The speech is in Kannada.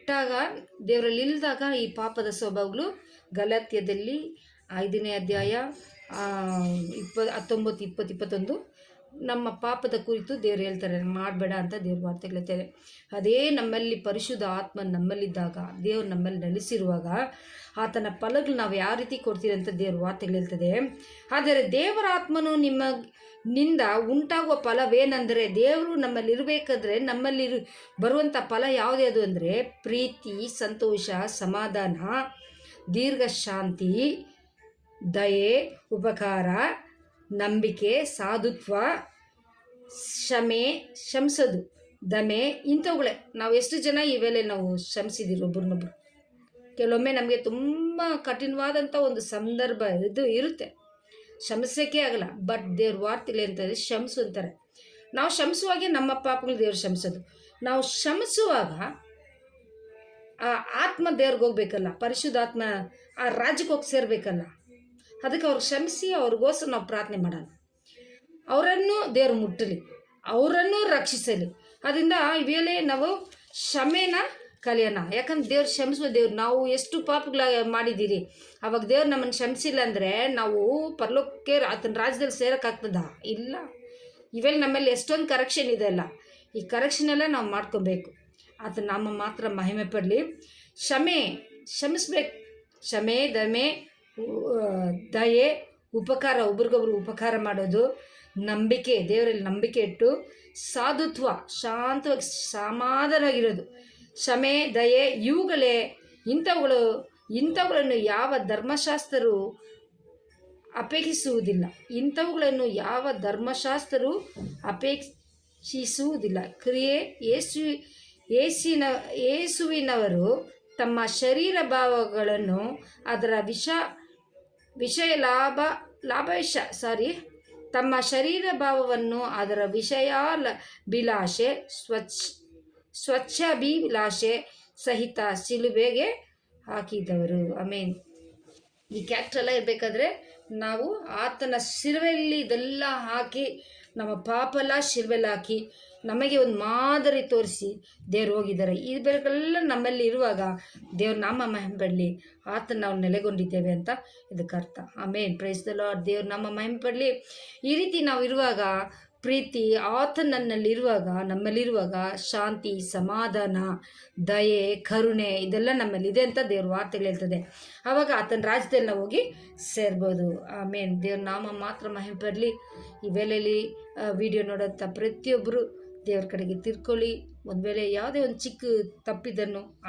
ಕೆಟ್ಟಾಗ, ದೇವರಲ್ಲಿ ಇಲ್ದಾಗ ಈ ಪಾಪದ ಸ್ವಭಾವಗಳು ಗಲಾತ್ಯದಲ್ಲಿ 5ನೇ ಅಧ್ಯಾಯ 19, 20, 21 ನಮ್ಮ ಪಾಪದ ಕುರಿತು ದೇವರು ಹೇಳ್ತಾರೆ, ಮಾಡಬೇಡ ಅಂತ ದೇವ್ರ ವಾರ್ತೆಗಳು ಹೇಳ್ತಾರೆ. ಅದೇ ನಮ್ಮಲ್ಲಿ ಪರಿಶುದ್ಧ ಆತ್ಮ ನಮ್ಮಲ್ಲಿದ್ದಾಗ, ದೇವ್ರು ನಮ್ಮಲ್ಲಿ ನೆಲೆಸಿರುವಾಗ ಆತನ ಫಲಗಳು ನಾವು ಯಾವ ರೀತಿ ಕೊಡ್ತೀವಿ ಅಂತ ದೇವ್ರ ವಾರ್ತೆಗಳು ಹೇಳ್ತದೆ. ಆದರೆ ದೇವರ ಆತ್ಮನು ನಿಂದ ಉಂಟಾಗುವ ಫಲವೇನೆಂದರೆ, ದೇವರು ನಮ್ಮಲ್ಲಿ ಇರಬೇಕಾದ್ರೆ ನಮ್ಮಲ್ಲಿ ಬರುವಂಥ ಫಲ ಯಾವುದ್ಯಾವುದು ಅಂದರೆ ಪ್ರೀತಿ, ಸಂತೋಷ, ಸಮಾಧಾನ, ದೀರ್ಘ ಶಾಂತಿ, ದಯೆ, ಉಪಕಾರ, ನಂಬಿಕೆ, ಸಾಧುತ್ವ, ಕ್ಷಮಿಸೋದು, ದಮೆ, ಇಂಥವುಗಳೇ. ನಾವು ಎಷ್ಟು ಜನ ಇವೆಲ್ಲ ನಾವು ಕ್ಷಮಿಸಿದ್ದೀವಿ ಒಬ್ರನ್ನೊಬ್ರು. ಕೆಲವೊಮ್ಮೆ ನಮಗೆ ತುಂಬ ಕಠಿಣವಾದಂಥ ಒಂದು ಸಂದರ್ಭ ಇರುತ್ತೆ, ಕ್ಷಮಿಸೋಕ್ಕೆ ಆಗಲ್ಲ. ಬಟ್ ದೇವ್ರ ವಾರ್ತೆಗಳು ಅಂತಂದರೆ ಕ್ಷಮಿಸು ಅಂತಾರೆ. ನಾವು ಕ್ಷಮಿಸುವಾಗೆ ನಮ್ಮ ಪಾಪಗಳು ದೇವ್ರು ಕ್ಷಮಿಸೋದು. ನಾವು ಕ್ಷಮಿಸುವಾಗ ಆ ಆತ್ಮ ದೇವ್ರಿಗೆ ಹೋಗ್ಬೇಕಲ್ಲ, ಪರಿಶುದ್ಧಾತ್ಮ ಆ ರಾಜ್ಯಕ್ಕೆ ಹೋಗಿ ಸೇರಬೇಕಲ್ಲ. ಅದಕ್ಕೆ ಅವ್ರಿಗೆ ಕ್ಷಮಿಸಿ ಅವ್ರಿಗೋಸ್ಕರ ನಾವು ಪ್ರಾರ್ಥನೆ ಮಾಡೋಣ. ಅವರನ್ನು ದೇವ್ರು ಮುಟ್ಟಲಿ, ಅವರನ್ನು ರಕ್ಷಿಸಲಿ. ಅದರಿಂದ ಇವೆಲ್ಲೇ ನಾವು ಕ್ಷಮೆನ ಕಲಿಯೋಣ. ಯಾಕಂದ್ರೆ ದೇವ್ರು ಕ್ಷಮಿಸುವ ದೇವ್ರು. ನಾವು ಎಷ್ಟು ಪಾಪಗಳ ಮಾಡಿದ್ದೀರಿ, ಅವಾಗ ದೇವ್ರು ನಮ್ಮನ್ನು ಕ್ಷಮಿಸಿಲ್ಲ ಅಂದರೆ ನಾವು ಪರಲೋಕಕ್ಕೆ ಆತನ ರಾಜ್ಯದಲ್ಲಿ ಸೇರೋಕ್ಕಾಗ್ತದ? ಇಲ್ಲ. ಇವೆಲ್ಲ ನಮ್ಮಲ್ಲಿ ಎಷ್ಟೊಂದು ಕರೆಕ್ಷನ್ ಇದೆ ಅಲ್ಲ, ಈ ಕರೆಕ್ಷನ್ ಎಲ್ಲ ನಾವು ಮಾಡ್ಕೊಬೇಕು. ಆತನ ನಾಮ ಮಾತ್ರ ಮಹಿಮೆ ಪಡಲಿ. ಕ್ಷಮಿಸ್ಬೇಕು. ಕ್ಷಮೆ, ದಮೆ, ದಯೆ, ಉಪಕಾರ, ಒಬ್ರಿಗೊಬ್ರು ಉಪಕಾರ ಮಾಡೋದು, ನಂಬಿಕೆ, ದೇವರಲ್ಲಿ ನಂಬಿಕೆ ಇಟ್ಟು, ಸಾಧುತ್ವ, ಶಾಂತವಾಗಿ ಸಮಾಧಾನವಾಗಿರೋದು, ಕ್ಷಮೆ, ದಯೆ, ಇಂಥವುಗಳನ್ನು ಯಾವ ಧರ್ಮಶಾಸ್ತ್ರರು ಅಪೇಕ್ಷಿಸುವುದಿಲ್ಲ. ಕ್ರಿಯೆ ಯೇಸುವಿನವರು ತಮ್ಮ ಶರೀರ ಭಾವಗಳನ್ನು ಅದರ ತಮ್ಮ ಶರೀರ ಭಾವವನ್ನು ಅದರ ವಿಷಯಾಭಿಲಾಷೆ, ಸ್ವಚ್ಛಾಭಿಲಾಷೆ ಸಹಿತ ಶಿಲುಬೆಗೆ ಹಾಕಿದವರು. ಆಮೇನ್. ಈ ಕ್ಯಾರೆಕ್ಟರೆಲ್ಲ ಇರಬೇಕಾದ್ರೆ ನಾವು ಆತನ ಶಿಲುಬೆಯಲ್ಲಿ ಇದೆಲ್ಲ ಹಾಕಿ, ನಮ್ಮ ಪಾಪೆಲ್ಲ ಶಿಲುಬೆಯಲ್ಲಿ ಹಾಕಿ ನಮಗೆ ಒಂದು ಮಾದರಿ ತೋರಿಸಿ ದೇವ್ರು ಹೋಗಿದ್ದಾರೆ. ಇವೆಲ್ಲ ನಮ್ಮಲ್ಲಿ ಇರುವಾಗ ದೇವ್ರ ನಾಮ ಮಹಿಮೆ ಪಡಲಿ. ಆತನ ನಾವು ನೆಲೆಗೊಂಡಿದ್ದೇವೆ ಅಂತ ಇದಕ್ಕೆ ಅರ್ಥ. ಆಮೇನ್. Praise the Lord. ದೇವ್ರ ನಾಮ ಮಹಿಮೆ ಪಡಲಿ. ಈ ರೀತಿ ನಾವು ಇರುವಾಗ ಪ್ರೀತಿ, ಆತನಲ್ಲಿರುವಾಗ, ನಮ್ಮಲ್ಲಿರುವಾಗ ಶಾಂತಿ, ಸಮಾಧಾನ, ದಯೆ, ಕರುಣೆ ಇದೆಲ್ಲ ನಮ್ಮಲ್ಲಿದೆ ಅಂತ ದೇವ್ರ ವಾರ್ತೆಗಳು ಹೇಳ್ತದೆ. ಆವಾಗ ಆತನ ರಾಜ್ಯದಲ್ಲಿ ನಾವು ಹೋಗಿ ಸೇರ್ಬೋದು. ಆಮೇನ್. ದೇವ್ರ ನಾಮ ಮಾತ್ರ ಮಹಿಮೆ ಪಡಲಿ. ಈ ವೇಳೆಯಲ್ಲಿ ವಿಡಿಯೋ ನೋಡೋಂಥ ಪ್ರತಿಯೊಬ್ಬರು ದೇವ್ರ ಕಡೆಗೆ ತಿರ್ಕೊಳ್ಳಿ. ಒಂದು ವೇಳೆ ಯಾವುದೇ ಒಂದು ಚಿಕ್ಕ ತಪ್ಪಿದ್ದನ್ನು